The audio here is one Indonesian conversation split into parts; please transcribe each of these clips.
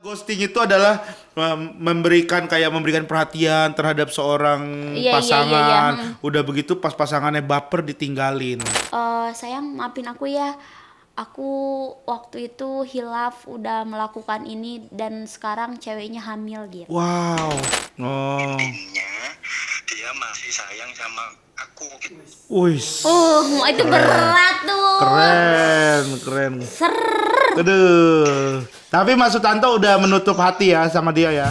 Ghosting itu adalah memberikan perhatian terhadap seorang pasangan. Udah begitu pas pasangannya baper ditinggalin. Sayang, maafin aku ya. Aku waktu itu hilaf udah melakukan ini dan sekarang ceweknya hamil gitu. Wow. Intinya dia masih sayang sama aku gitu. Wis. Itu berat tuh. Keren. Aduh. Tapi Mas Sutanto udah menutup hati ya sama dia ya.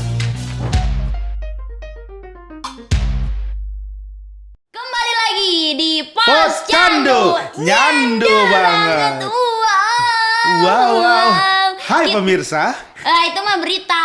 Kembali lagi di Pos Candu. Nyandu banget. Wow. Hai pemirsa. Itu mah berita.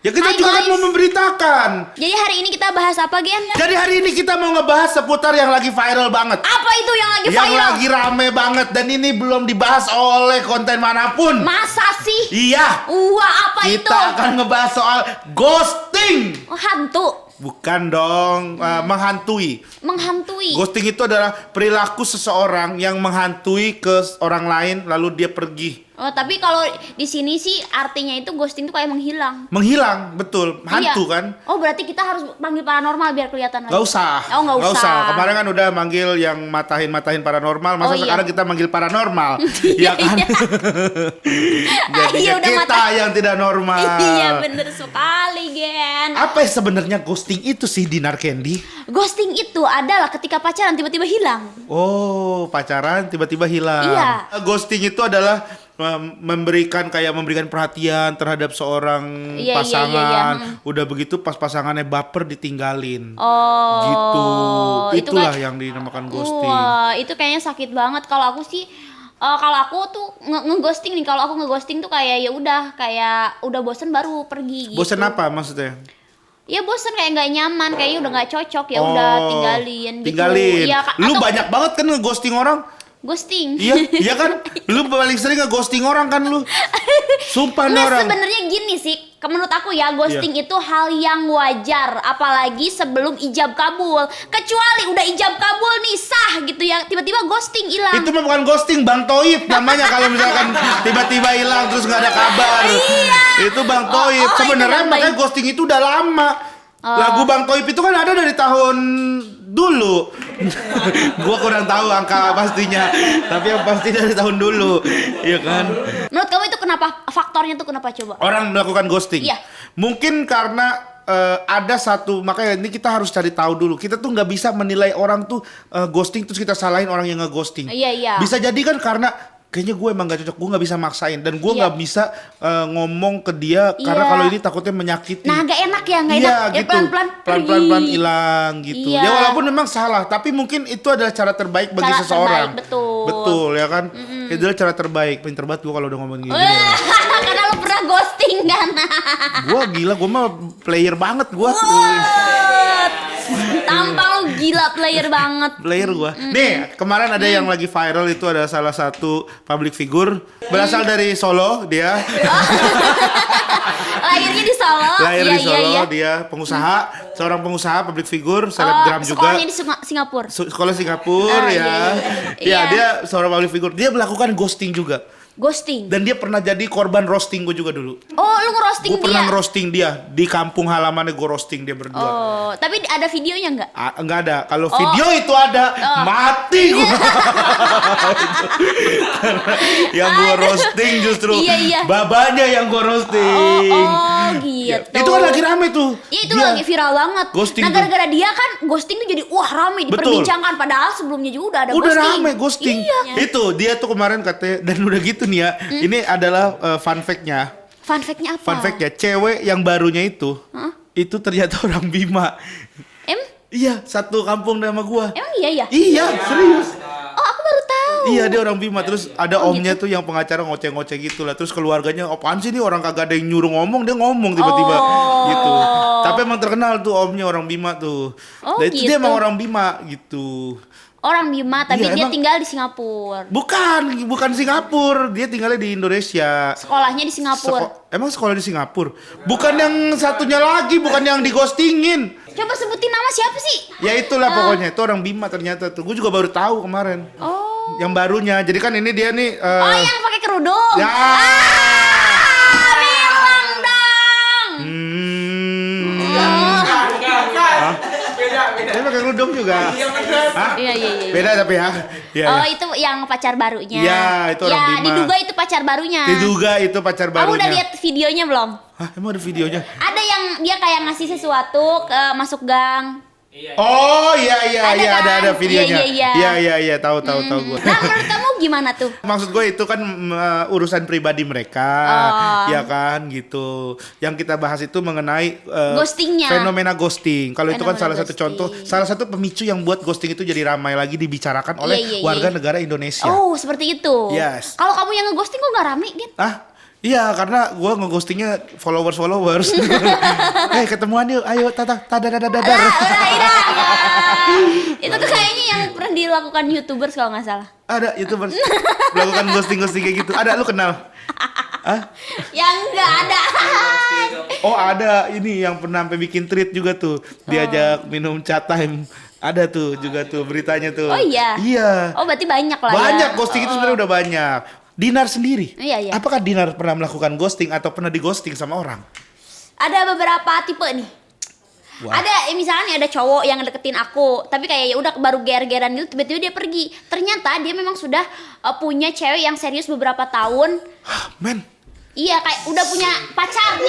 Ya kita Hai, juga kan guys. mau memberitakan. Jadi hari ini kita bahas apa, Gen? Jadi hari ini kita mau ngebahas seputar yang lagi viral banget. Apa itu yang lagi Yang viral? lagi rame banget dan ini belum dibahas oleh konten manapun. Masa sih? Iya. Wah, apa Kita itu? akan ngebahas soal ghosting. Hantu. Bukan dong, menghantui. Menghantui. Ghosting itu adalah perilaku seseorang yang menghantui ke orang lain lalu dia pergi. Tapi kalau di sini sih artinya itu ghosting itu kayak menghilang. Menghilang, betul. Hantu Iya. kan? Oh, berarti kita harus panggil paranormal biar kelihatan lagi. Gak usah. Oh, nggak usah. Kemarin kan udah manggil yang matahin paranormal. Masa iya. sekarang kita manggil paranormal? Ya kan? Jadi Iya, udah kita yang tidak normal. Iya, bener sekali, Gen. Apa sebenarnya ghosting itu sih, Dinar Candy? Ghosting itu adalah ketika pacaran tiba-tiba hilang. Oh, pacaran tiba-tiba hilang. Iya. Ghosting itu adalah memberikan perhatian terhadap seorang Iya. pasangan. Udah begitu pas pasangannya baper ditinggalin. Gitu. Itu Itulah kan- yang dinamakan ghosting. Wah, itu kayaknya sakit banget. Kalau aku sih kalau aku tuh ngeghosting nih, kalau aku ngeghosting tuh kayak ya udah bosen baru pergi gitu. Bosen apa maksudnya? Ya bosen, kayak nggak nyaman, kayaknya udah nggak cocok, ya udah tinggalin gitu. Tinggalin. Ya, Lu atau banyak banget kan ngeghosting orang. ghosting. Iya kan? Lu paling sering ngeghosting orang kan lu. Sumpah nih Nggak, orang. sebenarnya gini sih, menurut aku ya ghosting itu hal yang wajar, apalagi sebelum ijab kabul. Kecuali udah ijab kabul nih sah gitu ya, tiba-tiba ghosting hilang. Itu mah bukan ghosting, Bang Toib namanya kalau misalkan tiba-tiba hilang terus nggak ada kabar. Iya. Itu Bang Toib. itu Sebenarnya Bang makanya Toib. ghosting itu udah lama. Lagu Bang Toib itu kan ada dari tahun dulu. Gua kurang tahu angka pastinya, tapi yang pasti dari tahun dulu. Iya kan? Menurut kamu itu kenapa? Faktornya tuh kenapa coba? Orang melakukan ghosting. Iya. Mungkin karena ada satu, makanya ini kita harus cari tahu dulu. Kita tuh nggak bisa menilai orang tuh ghosting terus kita salahin orang yang nge-ghosting. Iya. Bisa jadi kan karena kayaknya gue emang gak cocok, gue nggak bisa maksain dan gue nggak bisa ngomong ke dia karena Iya. kalau ini takutnya menyakiti. Nah, gak enak ya, gak Iya enak. Ya gitu. pelan-pelan Pelan-pelan hilang gitu. Iya. Ya walaupun memang salah, tapi mungkin itu adalah cara terbaik bagi Cara seseorang. terbaik, betul. Betul ya kan? Itu adalah cara terbaik. Pinter banget gue kalau udah ngomong gini. Karena lu pernah ghosting kan? Gue gila, gue mah player banget gue. Tampang lu gila, player banget. Player gua. Nih, kemarin ada yang lagi viral, itu ada salah satu public figure berasal dari Solo dia. Lahirnya di Solo. Lahir Iya, di Solo, iya. dia pengusaha, seorang pengusaha public figure, selebgram juga. Sekolahnya di Singapura. Sekolah Singapura ya. iya. Ya, Iya. dia seorang public figure. Dia melakukan ghosting juga. Ghosting. Dan dia pernah jadi korban roasting gue juga dulu. Oh, lu ngerosting Gue dia? pernah ngerosting dia di kampung halamannya, gue roasting dia berdua. Oh, tapi ada videonya nggak? Enggak ada. Kalau video itu ada, mati gua. Karena yang gua roasting justru Iya. babanya yang gua roasting. Oh, gitu. Itu kan lagi rame tuh. Iya, itu Dia lagi viral banget. ghosting Nah, tuh. gara-gara dia kan ghosting tuh jadi wah rame diperbincangkan, padahal sebelumnya juga udah ada Udah ghosting. rame ghosting. Iya. Itu dia tuh kemarin katanya, dan udah gitu nih ya. Ini adalah fun fact-nya. Fun fact-nya apa? Fun fact-nya, cewek yang barunya itu ternyata orang Bima. Iya, satu kampung sama gua. Emang iya? Iya, serius. Oh, aku baru tahu. Iya, dia orang Bima. Terus ada omnya tuh yang pengacara ngoceh-ngoceh gitu lah. Terus keluarganya, apaan sih nih, orang kagak ada yang nyuruh ngomong, dia ngomong tiba-tiba gitu. Tapi emang terkenal tuh omnya orang Bima tuh. Oh, Dan itu dia gitu. emang orang Bima gitu. Orang Bima, tapi Iya, dia emang- tinggal di Singapura. Bukan Singapura. Dia tinggalnya di Indonesia. Sekolahnya di Singapura. Emang sekolah di Singapura? Bukan yang satunya lagi, bukan yang dighostingin. Coba sebutin nama siapa sih? Ya itulah pokoknya, itu orang Bima ternyata tuh. Gue juga baru tahu kemarin. Oh. Yang barunya. Jadi kan ini dia nih Oh, yang pakai kerudung. ya. Saya pakai kerudung juga. Hah? Iya. Beda tapi ya. Iya, Oh, iya. itu yang pacar barunya. Iya, itu orang Ya, Bima. diduga itu pacar barunya. Diduga itu pacar barunya. Kamu udah lihat videonya belum? Hah, emang ada videonya? Ada yang dia kayak ngasih sesuatu ke masuk gang. Oh iya Ada ada kan? videonya. Iya. Iya tahu gue. Nah, menurut kamu gimana tuh? Maksud gue itu kan urusan pribadi mereka, Oh. ya kan gitu. Yang kita bahas itu mengenai Ghostingnya. fenomena ghosting. Kalau itu kan salah Fenomena satu ghosting. contoh, salah satu pemicu yang buat ghosting itu jadi ramai lagi dibicarakan oleh Iya. warga negara Indonesia. Oh, seperti itu. Yes. Kalau kamu yang ngeghosting kok nggak rame, Gin? Iya, karena gue ngeghostingnya followers. Ketemuan yuk, ayo dadar. Udah. Itu tuh kayaknya yang pernah dilakukan YouTubers kalau nggak salah. Ada YouTubers melakukan ghosting kayak gitu. Ada, lu kenal? Yang nggak ada. Oh ada, ini yang pernah sampai bikin tweet juga tuh, diajak minum chat time. Ada tuh juga tuh beritanya tuh. Oh iya? Iya. Oh, berarti banyak lah ya. Banyak ghosting itu sebenarnya udah banyak. Dinar sendiri. Iya. Apakah Dinar pernah melakukan ghosting atau pernah di-ghosting sama orang? Ada beberapa tipe nih. Wah. Ada misalnya nih, ada cowok yang deketin aku, tapi kayak ya udah baru ger-geran gitu, tiba-tiba dia pergi. Ternyata dia memang sudah punya cewek yang serius beberapa tahun. Men, Iya, kayak udah punya pacar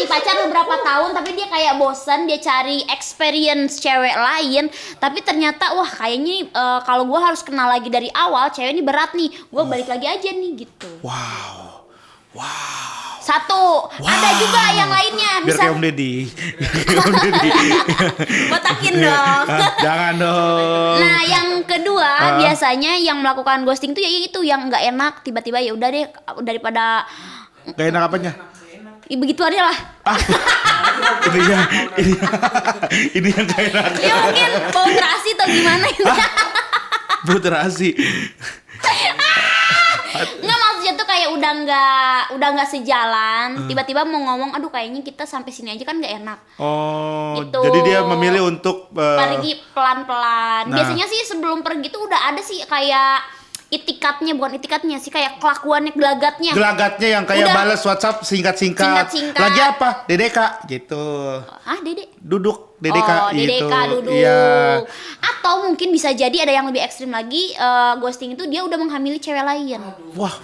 beberapa tahun, tapi dia kayak bosan, dia cari experience cewek lain, tapi ternyata wah kayaknya kalau gue harus kenal lagi dari awal, cewek ini berat nih, gue balik lagi aja nih gitu. wow. Satu, ada juga yang lainnya, Biar kayak Om Deddy. botakin dong. Jangan dong. Nah, yang kedua biasanya yang melakukan ghosting tuh ya itu yang nggak enak, tiba-tiba ya udah deh daripada Gak enak apanya? begitu aja lah. Ini yang gak enak. Ya mungkin bau terasi atau gimana gitu. Bu terasi. Nggak, maksudnya tuh kayak udah nggak sejalan, tiba-tiba mau ngomong, aduh kayaknya kita sampai sini aja kan nggak enak. Oh, Gitu. jadi dia memilih untuk Pergi pelan-pelan. Nah. Biasanya sih sebelum pergi tuh udah ada sih kayak bukan itikatnya sih, kayak kelakuannya, gelagatnya. gelagatnya yang kayak Udah. balas WhatsApp singkat-singkat. Singkat-singkat. Lagi apa? Dedeka gitu. Dedek? Duduk Dedeka Oh, gitu. DDK duduk. Iya. Atau mungkin bisa jadi ada yang lebih ekstrim lagi, ghosting itu dia udah menghamili cewek lain. Wah.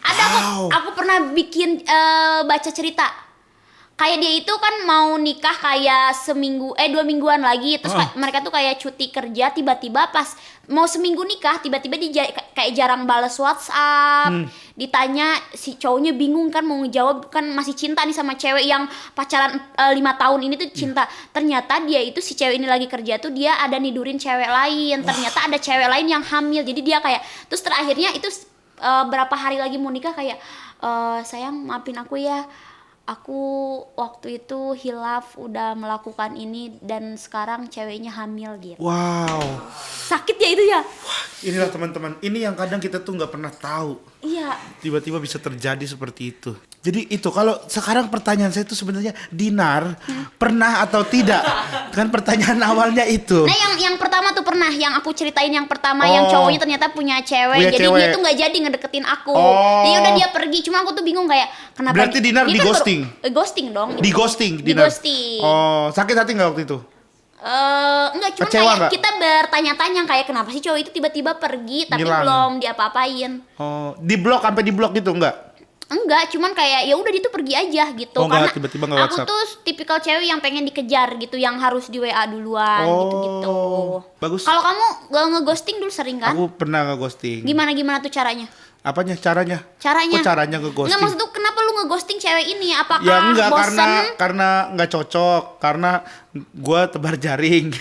Ada Wow. aku pernah bikin baca cerita. Kayak dia itu kan mau nikah kayak 2 mingguan lagi, terus mereka tuh kayak cuti kerja, tiba-tiba pas mau seminggu nikah, tiba-tiba dia kayak jarang balas WhatsApp. Ditanya, si cowoknya bingung kan mau ngejawab, kan masih cinta nih sama cewek yang pacaran 5 tahun ini tuh cinta. Ternyata dia itu, si cewek ini lagi kerja tuh dia ada nidurin cewek lain. Ternyata ada cewek lain yang hamil. Jadi dia kayak, terus terakhirnya itu berapa hari lagi mau nikah kayak, sayang maafin aku ya, aku waktu itu hilaf udah melakukan ini dan sekarang ceweknya hamil gitu. Wow. Sakit ya itu ya? Inilah teman-teman, ini yang kadang kita tuh nggak pernah tahu. Iya. Tiba-tiba bisa terjadi seperti itu. Jadi itu, kalau sekarang pertanyaan saya itu sebenarnya, Dinar pernah atau tidak? Kan pertanyaan awalnya itu. Nah yang pertama tuh pernah, yang aku ceritain yang pertama, yang cowoknya ternyata punya cewek, Punya jadi cewek. dia tuh nggak jadi ngedeketin aku. Oh. Jadi udah dia pergi, cuma aku tuh bingung kayak kenapa. Berarti Dinar dia kan di-ghosting? Ghosting dong. Di ghosting, Dinar. Di-ghosting. Oh, sakit hati nggak waktu itu? Enggak, cuma Kecewa kayak nggak? kita bertanya-tanya kayak kenapa sih cowok itu tiba-tiba pergi tapi Ngilang. belum diapa-apain. Oh, sampai di blok gitu enggak? Enggak, cuman kayak ya udah dia tuh pergi aja gitu. Oh, Karena enggak, tiba-tiba nggak aku WhatsApp. tuh tipikal cewek yang pengen dikejar gitu, yang harus di WA duluan gitu-gitu. Bagus. Kalau kamu gak ngeghosting dulu sering kan? Aku pernah nge-ghosting. Gimana tuh caranya? Apanya? Caranya? Caranya? Kok caranya nge-ghosting? Enggak, maksud tuh kenapa lu ngeghosting cewek ini? Apakah Ya enggak, bosen? karena nggak cocok, karena gua tebar jaring.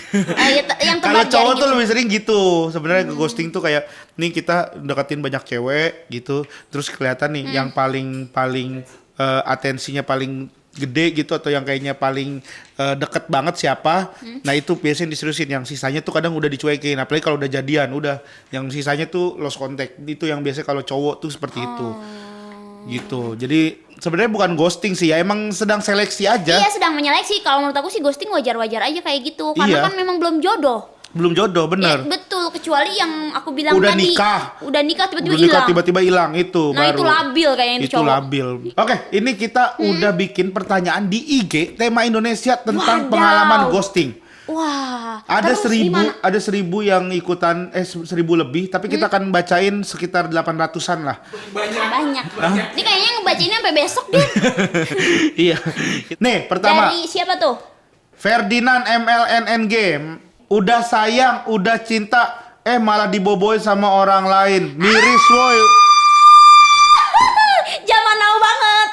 Yang Kalau tebar cowok jari tuh gitu. lebih sering gitu. Sebenarnya ghosting tuh kayak nih kita deketin banyak cewek gitu, terus kelihatan nih yang paling atensinya paling gede gitu, atau yang kayaknya paling deket banget siapa. Nah itu biasanya diseriusin, yang sisanya tuh kadang udah dicuekin, apalagi kalau udah jadian, udah yang sisanya tuh lost contact. Itu yang biasanya kalau cowok tuh seperti itu. Gitu. Jadi sebenarnya bukan ghosting sih ya, emang sedang seleksi aja. Iya, sedang menyeleksi. Kalau menurut aku sih ghosting wajar-wajar aja kayak gitu. Karena Iya. kan memang belum jodoh. Belum jodoh, bener. Ya, betul, kecuali yang aku bilang Udah tadi. nikah. Udah nikah tiba-tiba Udah nikah hilang. tiba-tiba hilang, itu Nah, baru. itu labil kayaknya itu Itu cowok. labil. Oke, ini kita udah bikin pertanyaan di IG tema Indonesia tentang Wadaw. pengalaman ghosting. Wah. Ada terus gimana? 1000 yang ikutan 1000 lebih, tapi kita akan bacain sekitar 800-an lah. Banyak. Ini kayaknya ngebacainnya sampai besok deh. Iya. Nih, pertama. Dari siapa tuh? Ferdinand MLNNG. Udah sayang, udah cinta, malah diboboin sama orang lain. Miris woy. Zaman now banget.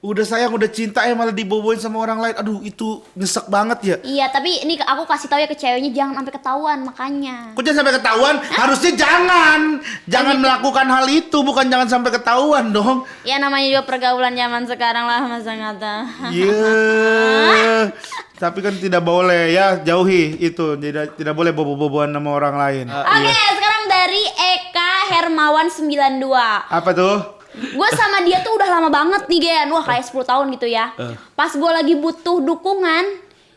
Udah sayang, udah cinta, malah diboboin sama orang lain. Aduh, itu nyesek banget ya. Iya, tapi ini aku kasih tahu ya ke ceweknya jangan sampai ketahuan makanya. Kok jangan sampai ketahuan? Harusnya jangan melakukan hal itu, bukan jangan sampai ketahuan dong. Ya namanya juga pergaulan zaman sekarang lah, masa nggak tahu. Iya. Tapi kan tidak boleh ya, jauhi itu. Tidak boleh bobo-boboan sama orang lain. Oke, sekarang dari Eka Hermawan 92. Apa tuh? Gue sama dia tuh udah lama banget nih Gen. Wah kayak 10 tahun gitu ya. Pas gue lagi butuh dukungan,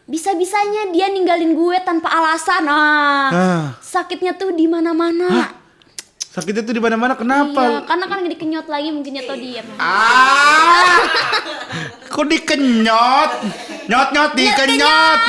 bisa-bisanya dia ninggalin gue tanpa alasan. Sakitnya tuh di mana-mana. Sakitnya tuh di mana-mana, kenapa? Iya, karena kan dikenyot lagi mungkin atau dia. Kok dikenyot? Nyot dikenyot.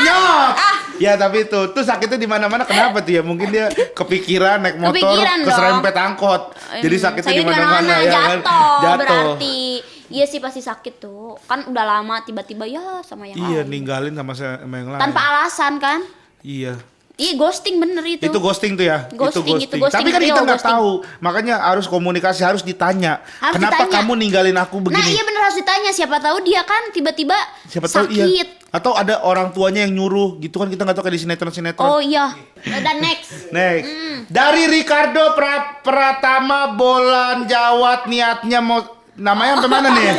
Ya tapi tuh sakitnya di mana-mana, kenapa tuh ya? Mungkin dia kepikiran naik motor keserempet angkot. Jadi sakitnya di mana-mana ya kan? Jatuh. Berarti iya sih pasti sakit tuh. Kan udah lama tiba-tiba ya sama yang Iya, lain. ninggalin sama yang lain. Tanpa alasan kan? Iya. Iya ghosting bener itu. Itu ghosting tuh ya. Ghosting. Tapi kan Real kita nggak ghosting. tahu, makanya harus komunikasi, harus ditanya. Harus Kenapa ditanya. kamu ninggalin aku begini? Nah iya bener harus ditanya. Siapa tahu dia kan tiba-tiba Siapa tahu sakit. iya. Atau ada orang tuanya yang nyuruh gitu kan, kita nggak tahu kayak di sinetron. Oh iya. Dan next. Next. Dari Ricardo Pratama Bolan Jawat, niatnya mau namanya sampai mana nih?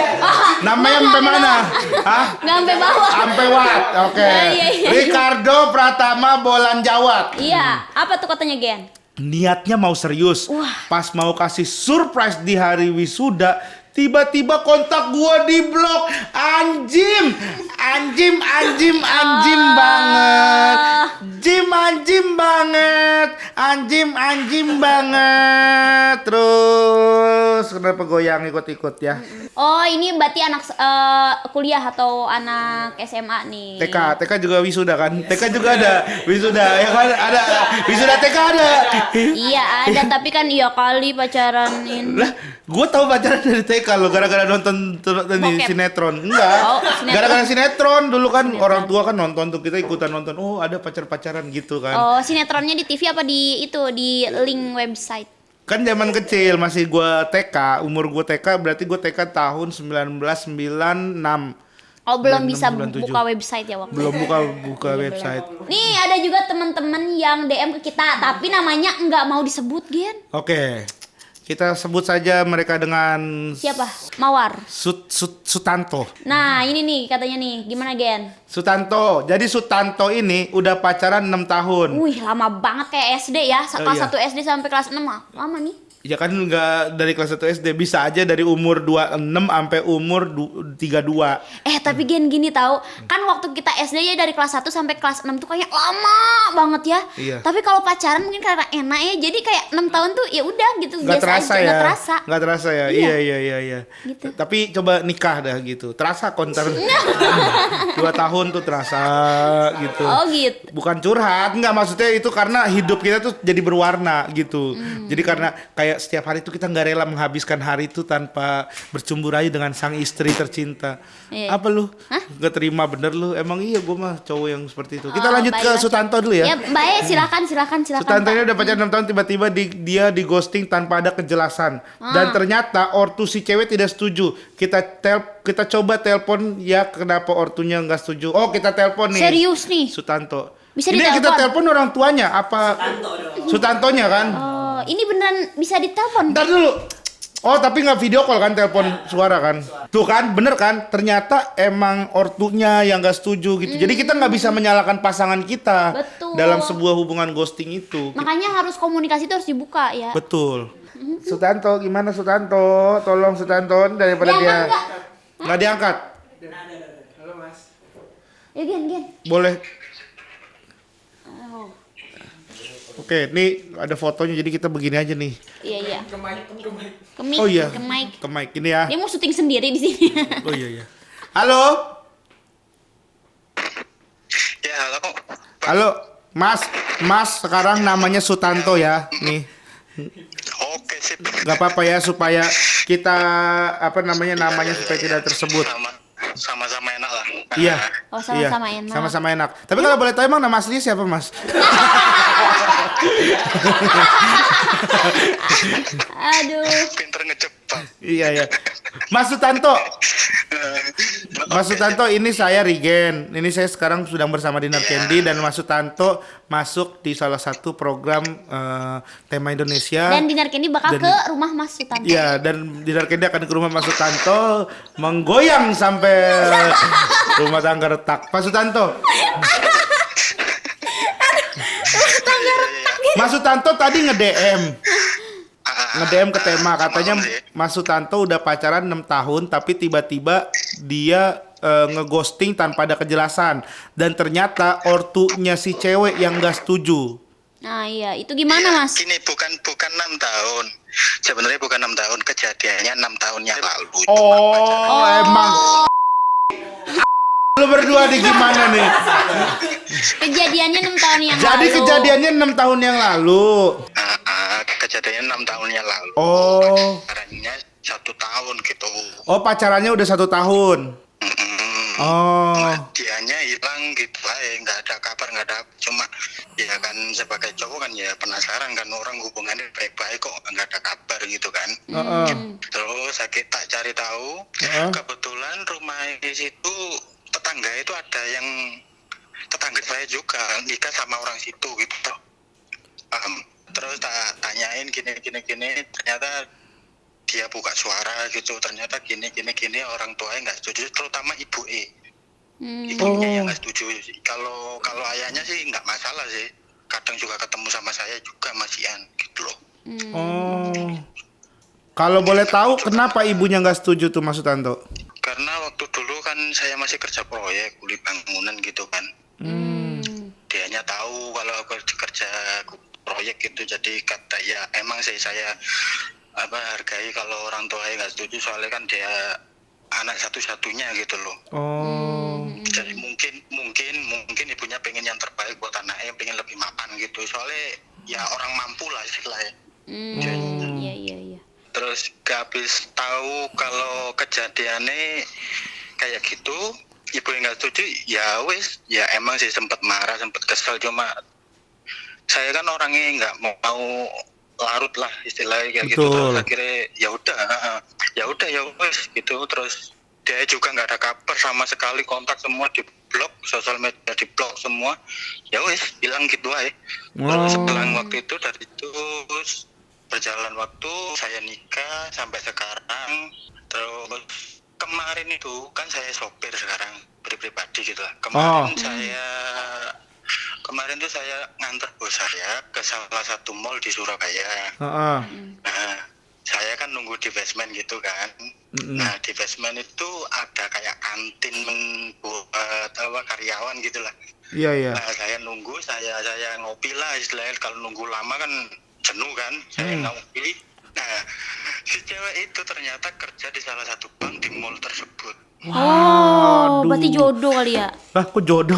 Namanya sampai mana? Hah? Nggak sampai bawah. Sampai what? Oke. Iya. Ricardo Pratama Bolan Jawat. Iya. Apa tuh katanya Gen? Niatnya mau serius. Wah. Pas mau kasih surprise di hari wisuda, tiba-tiba kontak gua di blok. Anjim banget. Anjim banget. Terus kenapa goyang ikut-ikut ya? Oh ini berarti anak kuliah atau anak SMA nih. TK juga wisuda kan? TK juga ada wisuda ya kan? Ada wisuda TK ada. Iya ada tapi kan iya kali pacaran ini. Lah, gue tahu pacaran dari TK lo gara-gara nonton Bokep. sinetron. Enggak. Oh, sinetron. Gara-gara sinetron dulu kan orang tua kan nonton tuh, kita ikutan nonton. Oh, ada pacar-pacaran gitu kan. Oh sinetronnya di TV apa di itu di link website? Kan zaman kecil masih gua TK, umur gua TK berarti gua TK tahun 1996. Oh belum 96, bisa 97. buka website ya waktu Belum itu. buka website. Nih ada juga teman-teman yang DM ke kita tapi namanya nggak mau disebut Gen. Oke. Kita sebut saja mereka dengan Siapa? Mawar. Sutanto. Nah ini nih katanya nih gimana Gen? Sutanto. Jadi Sutanto ini udah pacaran 6 tahun. Wih lama banget kayak SD ya. Kelas iya. 1 SD sampai kelas 6 lama nih. Ya kan nggak dari kelas 1 SD, bisa aja dari umur 26 sampai umur 32. Tapi Gen gini tahu kan waktu kita SD ya dari kelas 1 sampai kelas 6 tuh kayak lama banget ya. Iya. Tapi kalau pacaran mungkin karena enak ya jadi kayak 6 tahun tuh ya udah gitu Nggak terasa ya. Nggak terasa. ya. Iya. Iya. Gitu. Tapi coba nikah dah gitu. Terasa konter. 2 tahun tuh terasa gitu. Oh gitu. Bukan curhat, nggak, maksudnya itu karena hidup kita tuh jadi berwarna gitu. Jadi karena kayak setiap hari tuh kita nggak rela menghabiskan hari itu tanpa bercumbu rayu dengan sang istri tercinta. Iya. Apa lu? Gak terima bener lu? Emang iya, gue mah cowok yang seperti itu. Kita lanjut ke baiklah. Sutanto dulu ya. Ya baik silakan. Sutanto ini udah pacaran 6 tahun, tiba-tiba dia di ghosting tanpa ada kejelasan. Dan ternyata ortu si cewek tidak setuju. Kita coba telepon ya, kenapa ortunya nggak setuju. Oh, kita telepon nih. Serius nih. Sutanto. Bisa Ini ditelepon? kita telepon orang tuanya apa? Sutantonya kan? Oh, ini beneran bisa ditelepon. Ntar dulu. Oh, tapi nggak video call kan, telepon suara kan? Tuh kan, bener kan? Ternyata emang ortunya yang nggak setuju gitu. Jadi kita nggak bisa menyalahkan pasangan kita. Betul. Dalam sebuah hubungan ghosting itu. Makanya harus komunikasi itu harus dibuka ya. Betul. Sutanto, gimana Sutanto? Tolong Sutanto, daripada Diangkat dia nggak? nggak diangkat. Halo Mas. Ya Gen. Boleh. Oh. Oke, nih ada fotonya, jadi kita begini aja nih. Iya. Ke mic. Ke mic. Oh iya. Ke mic. Ke mic ini ya. Dia mau syuting sendiri di sini. Oh iya. Halo. Ya, halo. Halo, Mas. Mas sekarang namanya Sutanto ya. Nih. Oke sip. Gak apa-apa ya supaya kita namanya supaya tidak tersebut. Sama-sama enak lah. Iya. Oh, sama-sama enak. Sama-sama enak. Tapi kalau boleh tahu emang nama aslinya siapa, Mas? Aduh. Pinter ngejebak. Iya ya. Mas Sutanto. Mas Sutanto, ini saya Rigen. Ini saya sekarang sedang bersama Dinar Candy dan Mas Sutanto masuk di salah satu program tema Indonesia. Dan Dinar Candy bakal Dan- ke rumah Mas Sutanto. Iya, dan Dinar Candy akan ke rumah Mas Sutanto menggoyang sampai rumah tangga retak. Mas Sutanto. Mas Sutanto tadi nge-DM. Nge-DM ke tema katanya Mas Sutanto udah pacaran 6 tahun tapi tiba-tiba dia ngeghosting tanpa ada kejelasan dan ternyata ortunya si cewek yang gak setuju. Nah, iya, itu gimana, Mas? Gini, bukan 6 tahun. Sebenarnya bukan 6 tahun, kejadiannya 6 tahun yang lalu. Oh, emang lu berdua nih gimana nih? Kejadiannya 6 tahun yang Jadi lalu. kejadiannya 6 tahun yang lalu. Kejadiannya 6 tahun yang lalu. Oh. Pacarannya 1 tahun gitu. Oh, pacarannya udah 1 tahun. Oh. Dianya hilang gitu aja, nggak ada kabar, nggak ada, cuma ya kan sebagai cowok kan ya penasaran kan, orang hubungannya baik-baik kok nggak ada kabar gitu kan. Terus saya tak cari tahu, kebetulan rumah di situ tetangga itu ada yang tetangga saya juga nikah sama orang situ gitu. Terus tak tanyain gini, ternyata dia buka suara gitu, ternyata gini orang tuanya nggak setuju, terutama ibu ibunya yang nggak setuju. Kalau ayahnya sih nggak masalah sih, kadang juga ketemu sama saya juga masihan gitu loh. Oh. Kalau boleh tahu kenapa ibunya nggak setuju tuh Mas Sutanto? Karena waktu dulu kan saya masih kerja proyek kuli bangunan gitu kan. Dianya tahu kalau aku kerja proyek gitu, jadi kata ya emang sih saya hargai kalau orang tuanya nggak setuju, soalnya kan dia anak satu-satunya gitu loh. Oh. Jadi mungkin ibunya pengen yang terbaik buat anaknya, pengen lebih mapan gitu, soalnya ya orang mampu lah istilahnya. Iya. Terus habis tahu kalau kejadiannya kayak gitu, ibu yang nggak setuju, ya wis, ya emang sih sempat marah, sempat kesel, cuma saya kan orangnya nggak mau larut lah istilahnya kayak gitu. Betul. Terus akhirnya ya wis gitu. Terus dia juga nggak ada kabar sama sekali, kontak semua di blok, sosial media di blok semua, ya wis hilang gitu aja. Terus selang waktu itu, dari itu berjalan waktu, saya nikah sampai sekarang. Terus kemarin itu kan saya sopir sekarang, pribadi gitu lah. Kemarin tuh saya nganter bos saya ke salah satu mall di Surabaya. Nah, saya kan nunggu di basement gitu kan. Nah, di basement itu ada kayak kantin buat karyawan gitu lah. Iya. Nah, saya nunggu, saya ngopi lah istilahnya. Kalau nunggu lama kan jenuh kan, saya ngopi. Nah, si cewek itu ternyata kerja di salah satu bank di mall tersebut. Oh, berarti jodoh kali ya. Lah, kok jodoh?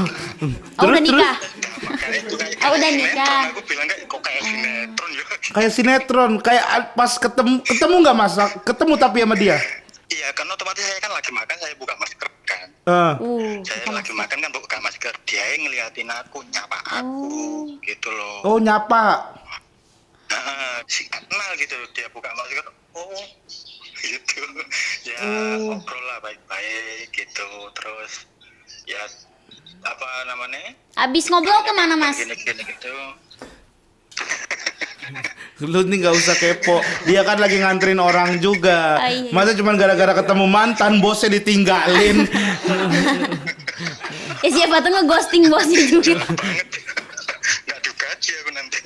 Udah nikah. Nah, makanya itu kayak Udah sinetron. nikah. Aku bilang kok kayak sinetron ya. Kayak sinetron, kayak pas ketemu nggak Mas? Ketemu tapi sama dia. Iya, karena otomatis saya kan lagi makan, saya buka masker kan. Saya lagi makan kan buka masker, dia yang ngeliatin aku, nyapa aku gitu loh. Oh, nyapa. Nah, si kenal gitu, dia buka masker, gitu. Ya ngobrol lah baik-baik gitu, terus ya apa namanya? Abis ngobrol kemana, Mas? Gini gitu. Lu nih nggak usah kepo. Dia kan lagi nganterin orang juga. Iya. Masa cuma gara-gara ketemu mantan bosnya ditinggalin. Siapa tuh ngeghosting bosnya juga. Banget. Nggak digaji aku nanti.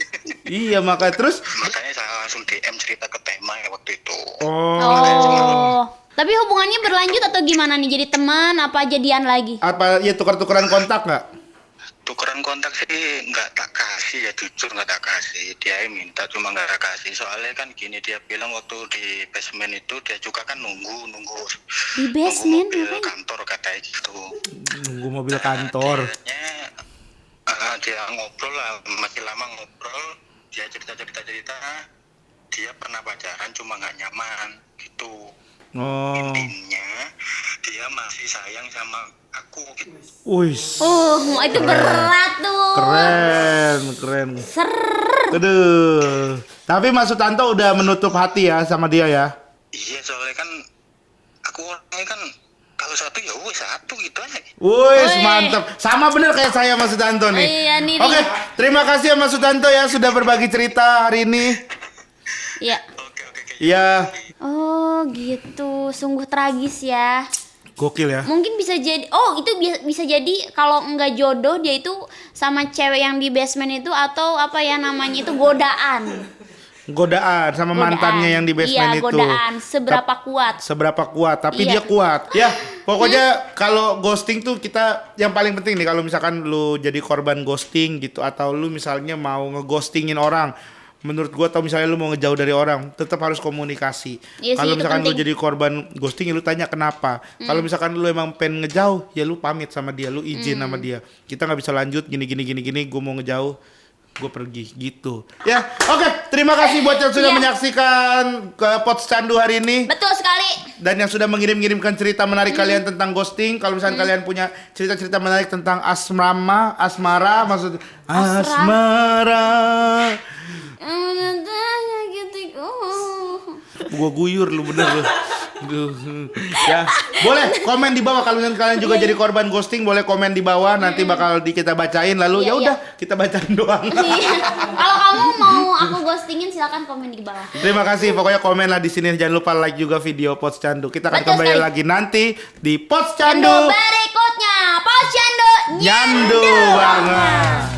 Iya, makanya terus. Makanya saya langsung DM cerita ke tema ya waktu itu. Oh. Tapi hubungannya berlanjut atau gimana nih? Jadi teman apa jadian lagi? Apa ya tukar-tukaran kontak nggak? Tukeran kontak sih nggak tak kasih ya, jujur nggak tak kasih. Dia yang minta cuma nggak tak kasih, soalnya kan gini, dia bilang waktu di basement itu dia juga kan nunggu Di basement, mobil ngapain? kantor katanya gitu. Nunggu mobil kantor. dia ngobrol lah, masih lama ngobrol, dia cerita dia pernah pacaran cuma nggak nyaman gitu. Oh. Intinya dia masih sayang sama aku gitu. Wih. Itu berat tuh. Keren. Aduh. Tapi Mas Sutanto udah menutup hati ya sama dia ya? Iya, soalnya kan aku orangnya kan kalau satu ya wes satu gitu aja. Wih, mantap. Sama bener kayak saya Mas Sutanto nih. Iya nih. Oke, terima kasih ya Mas Sutanto ya sudah berbagi cerita hari ini. Iya. Oke. Iya. Oh gitu, sungguh tragis ya. Gokil ya. Mungkin bisa jadi, itu bisa jadi kalau nggak jodoh dia itu sama cewek yang di basement itu, atau apa ya namanya itu, godaan Sama mantannya yang di basement iya, itu. godaan seberapa kuat. Tapi Iya. dia kuat. Ya, pokoknya kalau ghosting tuh kita yang paling penting nih, kalau misalkan lu jadi korban ghosting gitu, atau lu misalnya mau ngeghostingin orang, menurut gua, atau misalnya lu mau ngejauh dari orang, tetap harus komunikasi. Iya sih, Kalau itu misalkan lu penting. jadi korban ghosting, ya lu tanya kenapa. Kalau misalkan lu emang pengen ngejauh, ya lu pamit sama dia, lu izin sama dia. Kita nggak bisa lanjut gini, gua mau ngejauh, gue pergi gitu. Ya, oke. Terima kasih buat yang sudah Iya. menyaksikan ke Pots Candu hari ini. Betul sekali. Dan yang sudah mengirimkan cerita menarik kalian tentang ghosting. Kalau misalnya kalian punya cerita-cerita menarik tentang asmara, maksud asmara. Gua guyur lu bener lu. Duh. Ya, boleh komen di bawah kalau misalnya kalian juga jadi korban ghosting, boleh komen di bawah, nanti bakal kita bacain, lalu Iya, ya udah kita bacain doang. Iya. Kalau kamu mau aku ghostingin, silakan komen di bawah. Terima kasih, pokoknya komen lah di sini, jangan lupa like juga video Pots Candu. Kita akan Betul kembali sekali. lagi nanti di Pots Candu Candu. berikutnya, Posyandu Nyandu banget.